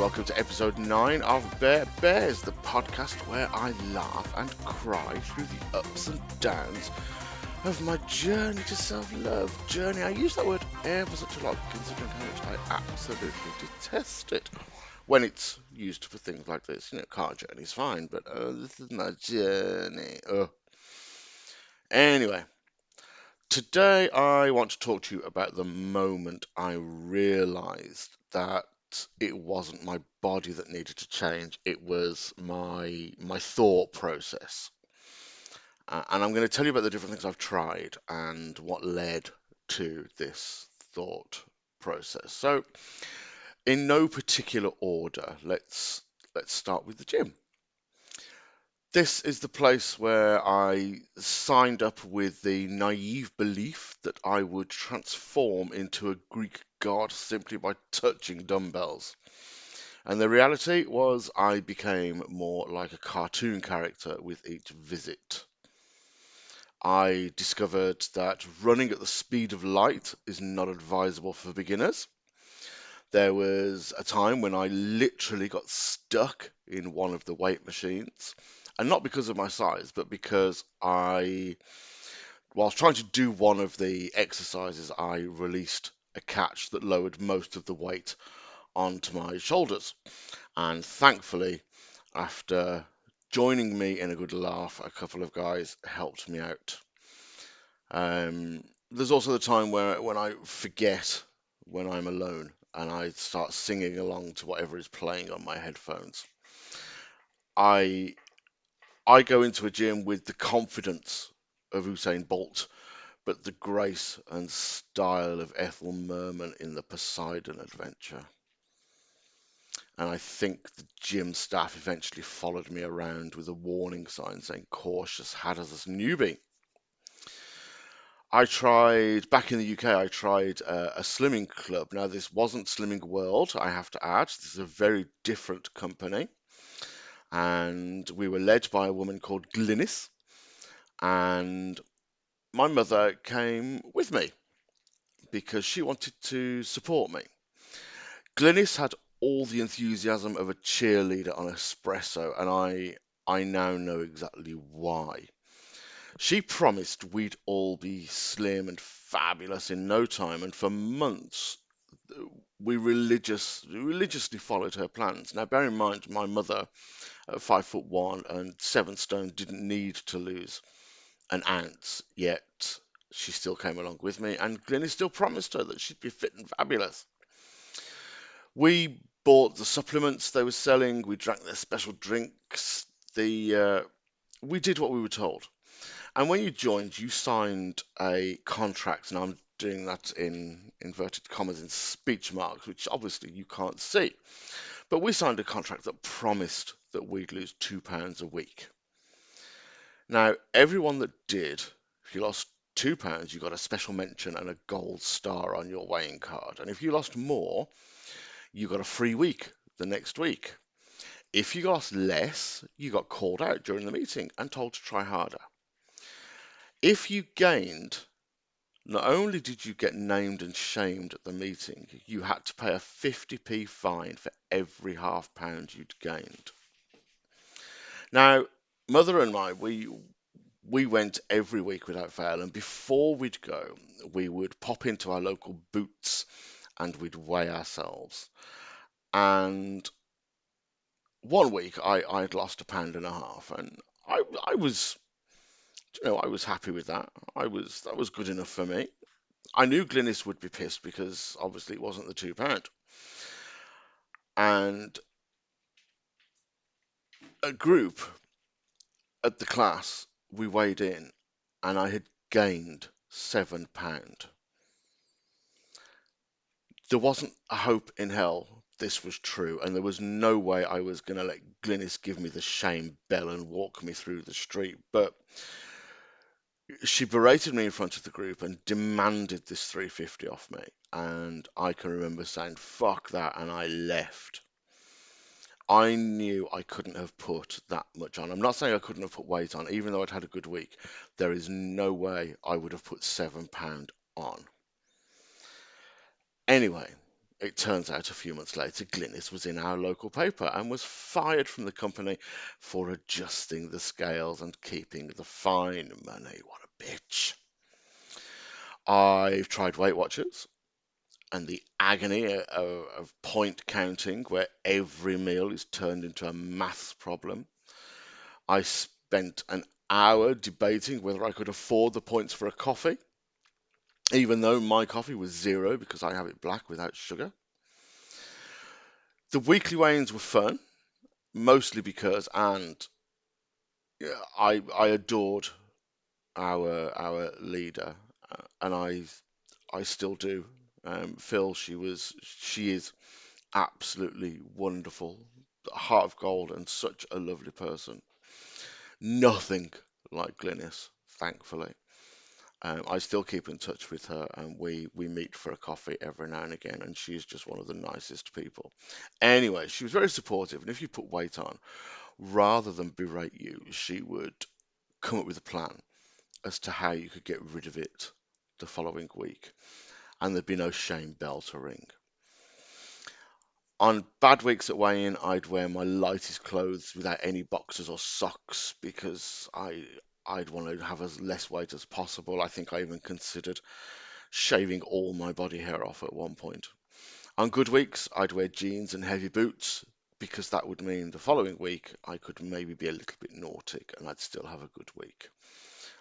welcome to episode 9 of Bear Bears, the podcast where I laugh and cry through the ups and downs of my journey to self-love. Journey, I use that word ever such a lot, considering how much I absolutely detest it when it's used for things like this. Car journey's fine, but this is my journey. Anyway, today I want to talk to you about the moment I realized that it wasn't my body that needed to change, it was my thought process. And I'm going to tell you about the different things I've tried and what led to this thought process. So, in no particular order, let's start with the gym. This is the place where I signed up with the naive belief that I would transform into a Greek god simply by touching dumbbells. And the reality was I became more like a cartoon character with each visit. I discovered that running at the speed of light is not advisable for beginners. There was a time when I literally got stuck in one of the weight machines, and not because of my size, but because whilst trying to do one of the exercises, I released a catch that lowered most of the weight onto my shoulders. And thankfully, after joining me in a good laugh, a couple of guys helped me out. There's also the time when I forget when I'm alone and I start singing along to whatever is playing on my headphones. I I go into a gym with the confidence of Usain Bolt, but the grace and style of Ethel Merman in the Poseidon Adventure. And I think the gym staff eventually followed me around with a warning sign saying, "Cautious, hazardous newbie." Back in the UK, I tried a slimming club. Now, this wasn't Slimming World, I have to add. This is a very different company. And we were led by a woman called Glynis. And my mother came with me because she wanted to support me. Glynis had all the enthusiasm of a cheerleader on espresso, and I now know exactly why. She promised we'd all be slim and fabulous in no time, and for months we religiously followed her plans. Now, bear in mind, my mother, at 5'1" and 7 stone, didn't need to lose an ounce, yet she still came along with me, and Glennie still promised her that she'd be fit and fabulous. We bought the supplements they were selling, we drank their special drinks, we did what we were told. And when you joined, you signed a contract, and I'm doing that in inverted commas in speech marks, which obviously you can't see. But we signed a contract that promised that we'd lose £2 a week. Now, everyone that did, if you lost £2, you got a special mention and a gold star on your weighing card. And if you lost more, you got a free week the next week. If you lost less, you got called out during the meeting and told to try harder. If you gained, not only did you get named and shamed at the meeting, you had to pay a 50p fine for every £0.5 you'd gained. Now, Mother and I, we went every week without fail, and before we'd go, we would pop into our local Boots and we'd weigh ourselves. And one week I'd lost £1.5, and I was, I was happy with that. That was good enough for me. I knew Glynis would be pissed because obviously it wasn't the £2. And a group at the class, we weighed in, and I had gained £7. There wasn't a hope in hell this was true, and there was no way I was going to let Glynis give me the shame bell and walk me through the street. But she berated me in front of the group and demanded this 350 off me. And I can remember saying, "Fuck that," and I left. I knew I couldn't have put that much on. I'm not saying I couldn't have put weight on, even though I'd had a good week. There is no way I would have put £7 on. Anyway, It turns out a few months later, Glynis was in our local paper and was fired from the company for adjusting the scales and keeping the fine money. What a bitch. I've tried Weight Watchers and the agony of point counting, where every meal is turned into a maths problem. I spent an hour debating whether I could afford the points for a coffee, even though my coffee was zero because I have it black without sugar. The weekly weigh-ins were fun, mostly because, and yeah, I adored our leader, and I still do. Phil, she is absolutely wonderful, heart of gold, and such a lovely person. Nothing like Glynis, thankfully. I still keep in touch with her, and we meet for a coffee every now and again, and she's just one of the nicest people. Anyway, she was very supportive, and if you put weight on, rather than berate you, she would come up with a plan as to how you could get rid of it the following week, and there'd be no shame bell to ring. On bad weeks at weigh-in, I'd wear my lightest clothes without any boxers or socks because I'd want to have as less weight as possible. I think I even considered shaving all my body hair off at one point. On good weeks, I'd wear jeans and heavy boots because that would mean the following week I could maybe be a little bit nautic and I'd still have a good week.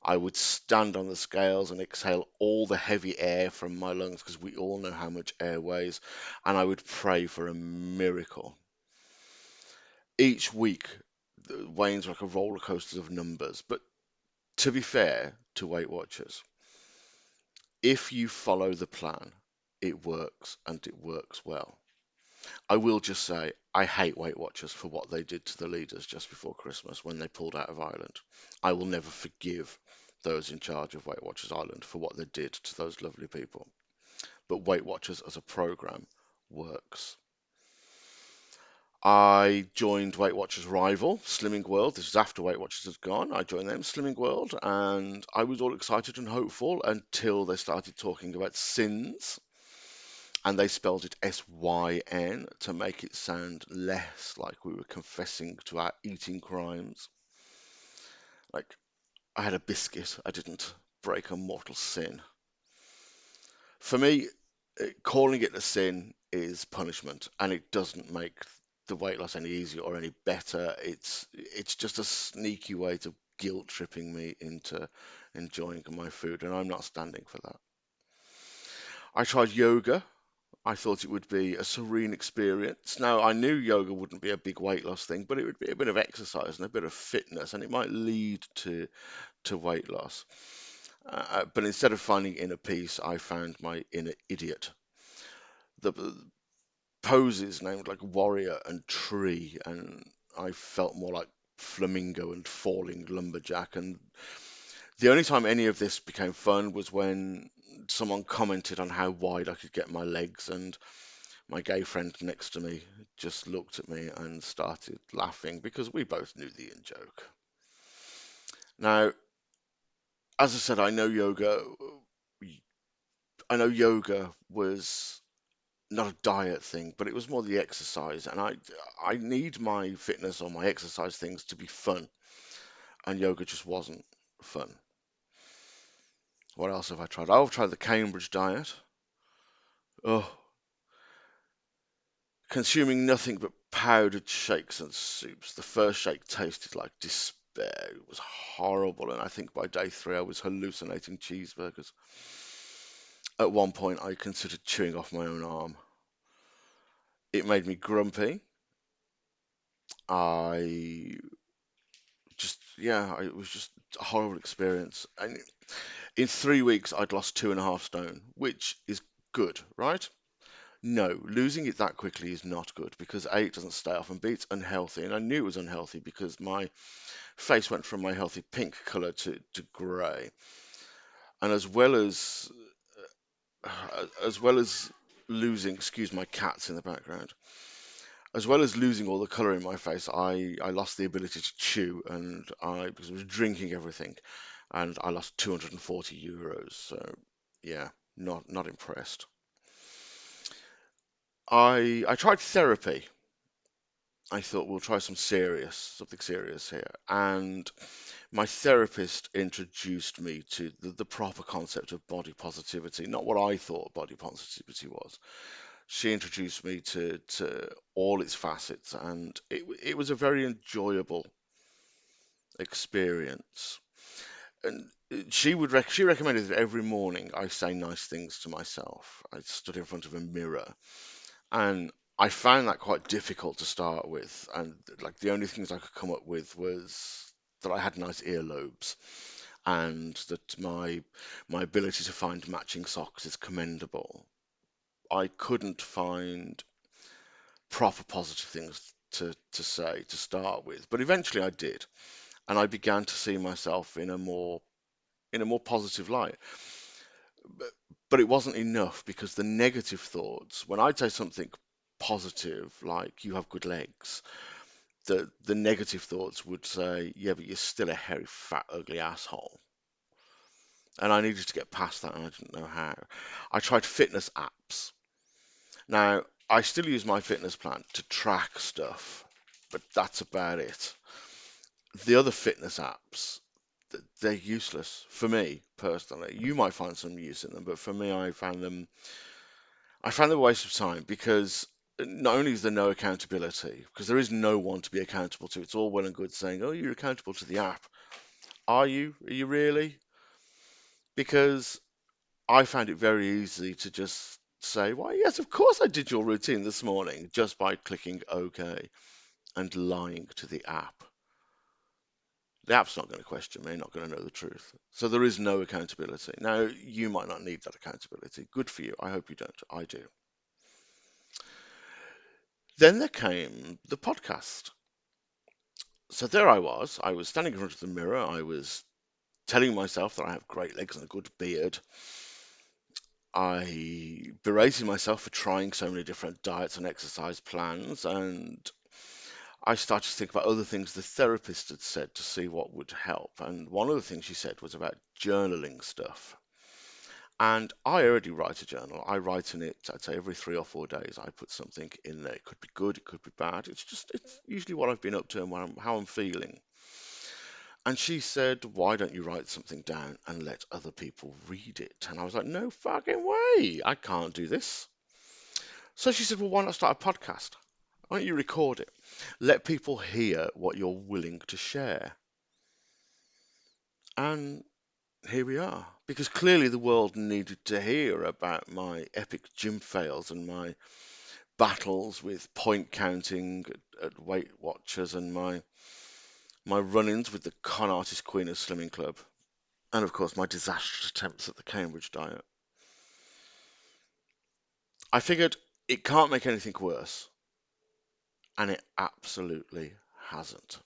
I would stand on the scales and exhale all the heavy air from my lungs because we all know how much air weighs, and I would pray for a miracle. Each week, the weighing's like a roller coaster of numbers, but to be fair to Weight Watchers, if you follow the plan, it works and it works well. I will just say I hate Weight Watchers for what they did to the leaders just before Christmas when they pulled out of Ireland. I will never forgive those in charge of Weight Watchers Ireland for what they did to those lovely people. But Weight Watchers as a program works. I joined Weight Watchers' rival, Slimming World. This was after Weight Watchers had gone. I joined them, Slimming World, and I was all excited and hopeful until they started talking about sins, and they spelled it S-Y-N to make it sound less like we were confessing to our eating crimes. Like, I had a biscuit, I didn't break a mortal sin. For me, calling it a sin is punishment, and it doesn't make the weight loss any easier or any better. It's just a sneaky way to guilt tripping me into enjoying my food, and I'm not standing for that. I tried yoga. I thought it would be a serene experience. Now, I knew yoga wouldn't be a big weight loss thing, but it would be a bit of exercise and a bit of fitness, and it might lead to weight loss. But instead of finding inner peace, I found my inner idiot. The poses named like warrior and tree, and I felt more like flamingo and falling lumberjack. And the only time any of this became fun was when someone commented on how wide I could get my legs, and my gay friend next to me just looked at me and started laughing because we both knew the in joke. Now, as I said, I know yoga was not a diet thing, but it was more the exercise, and I need my fitness or my exercise things to be fun, and yoga just wasn't fun. What else have I tried? I've tried the Cambridge diet. Oh, consuming nothing but powdered shakes and soups. The first shake tasted like despair. It was horrible, and I think by day three I was hallucinating cheeseburgers. At one point, I considered chewing off my own arm. It made me grumpy. I it was just a horrible experience. And in 3 weeks, I'd lost 2.5 stone, which is good, right? No, losing it that quickly is not good because A, it doesn't stay off, and B, it's unhealthy. And I knew it was unhealthy because my face went from my healthy pink color to grey. And as well as losing, excuse my cats in the background, as well as losing all the color in my face, I lost the ability to chew, and because I was drinking everything, and I lost 240 euros. So yeah, not impressed. I tried therapy. I thought we'll try something serious here. And my therapist introduced me to the proper concept of body positivity, not what I thought body positivity was. She introduced me to all its facets, and it was a very enjoyable experience. And she recommended that every morning I say nice things to myself. I stood in front of a mirror, and I found that quite difficult to start with. And like the only things I could come up with was that I had nice earlobes and that my ability to find matching socks is commendable. I couldn't find proper positive things to say to start with, but eventually I did, and I began to see myself in a more positive light. But, but it wasn't enough because the negative thoughts, when I'd say something positive like you have good legs, the negative thoughts would say, yeah, but you're still a hairy, fat, ugly asshole. And I needed to get past that, and I didn't know how. I tried fitness apps. Now, I still use my fitness plan to track stuff, but that's about it. The other fitness apps, they're useless for me personally. You might find some use in them, but for me, I found them a waste of time because not only is there no accountability, because there is no one to be accountable to. It's all well and good saying, "Oh, you're accountable to the app." Are you? Are you really? Because I found it very easy to just say, "Why, yes, of course I did your routine this morning," just by clicking OK and lying to the app. The app's not going to question me, not going to know the truth. So there is no accountability. Now, you might not need that accountability. Good for you. I hope you don't. I do. Then there came the podcast. So there I was standing in front of the mirror. I was telling myself that I have great legs and a good beard. I berated myself for trying so many different diets and exercise plans, and I started to think about other things the therapist had said to see what would help. And one of the things she said was about journaling stuff. And I already write a journal. I write in it, I'd say every 3 or 4 days, I put something in there. It could be good, it could be bad. It's usually what I've been up to and how I'm feeling. And she said, why don't you write something down and let other people read it? And I was like, no fucking way. I can't do this. So she said, well, why not start a podcast? Why don't you record it? Let people hear what you're willing to share. And here we are. Because clearly the world needed to hear about my epic gym fails and my battles with point counting at Weight Watchers and my run-ins with the con artist queen of Slimming Club. And of course, my disastrous attempts at the Cambridge diet. I figured it can't make anything worse, and it absolutely hasn't.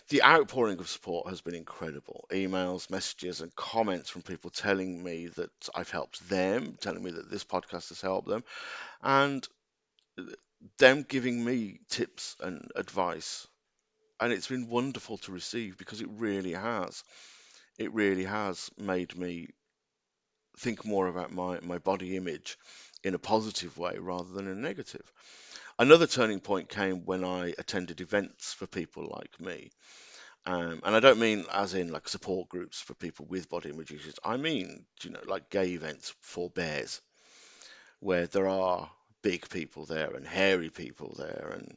The outpouring of support has been incredible. Emails, messages, and comments from people telling me that I've helped them, telling me that this podcast has helped them, and them giving me tips and advice. And it's been wonderful to receive because it really has. It really has made me think more about my body image in a positive way rather than a negative. Another turning point came when I attended events for people like me. And I don't mean as in like support groups for people with body image issues. I mean, like gay events for bears, where there are big people there and hairy people there, and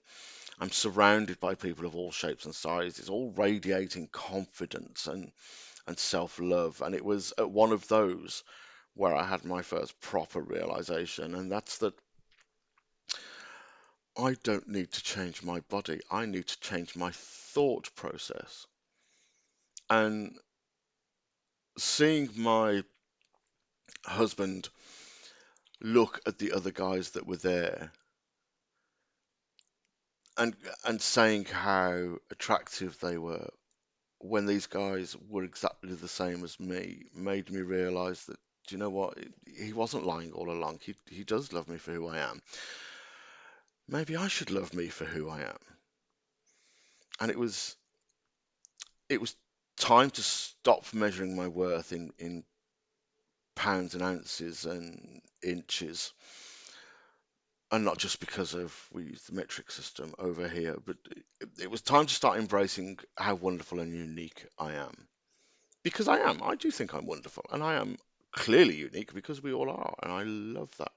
I'm surrounded by people of all shapes and sizes, all radiating confidence and self-love. And it was at one of those where I had my first proper realization, and that's that I don't need to change my body. I need to change my thought process. And seeing my husband look at the other guys that were there and and saying how attractive they were when these guys were exactly the same as me made me realize that, do you know what? He wasn't lying all along. He does love me for who I am. Maybe I should love me for who I am. And it was time to stop measuring my worth in pounds and ounces and inches and not just because of we use the metric system over here, but it was time to start embracing how wonderful and unique I am. Because I am. I do think I'm wonderful, and I am clearly unique because we all are, and I love that.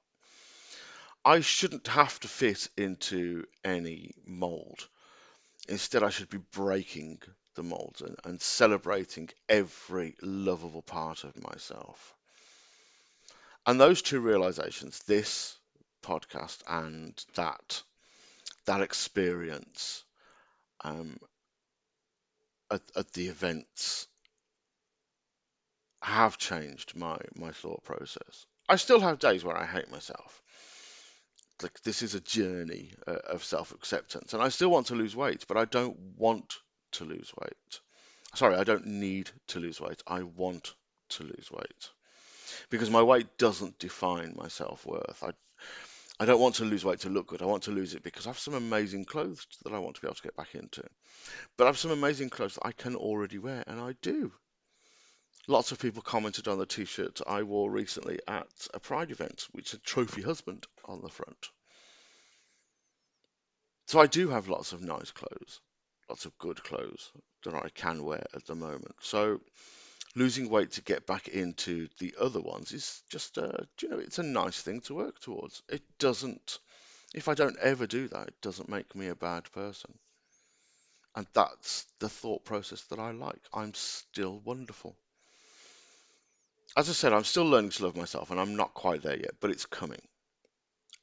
I shouldn't have to fit into any mold. Instead, I should be breaking the molds and celebrating every lovable part of myself. And those two realizations, this podcast and that experience um, at the events, have changed my thought process. I still have days where I hate myself. Like this is a journey of self-acceptance, and I still want to lose weight, but I don't want to lose weight. Sorry, I don't need to lose weight. I want to lose weight because my weight doesn't define my self-worth. I don't want to lose weight to look good. I want to lose it because I have some amazing clothes that I want to be able to get back into. But I have some amazing clothes that I can already wear, and I do. Lots of people commented on the t-shirt I wore recently at a Pride event, which had Trophy Husband on the front. So I do have lots of nice clothes, lots of good clothes that I can wear at the moment. So losing weight to get back into the other ones is just, it's a nice thing to work towards. It doesn't, if I don't ever do that, it doesn't make me a bad person. And that's the thought process that I like. I'm still wonderful. As I said, I'm still learning to love myself, and I'm not quite there yet, but it's coming.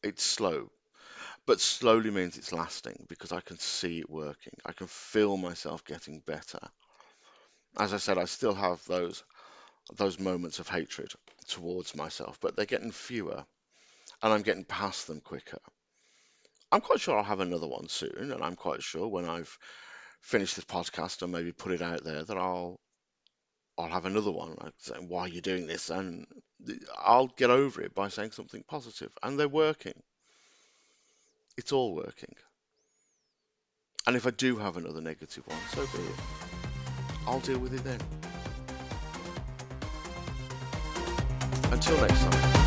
It's slow, but slowly means it's lasting because I can see it working. I can feel myself getting better. As I said, I still have those moments of hatred towards myself, but they're getting fewer, and I'm getting past them quicker. I'm quite sure I'll have another one soon, and I'm quite sure when I've finished this podcast and maybe put it out there that I'll have another one like saying, "Why are you doing this?" And I'll get over it by saying something positive, and they're working. It's all working. And if I do have another negative one, so be it. I'll deal with it then. Until next time.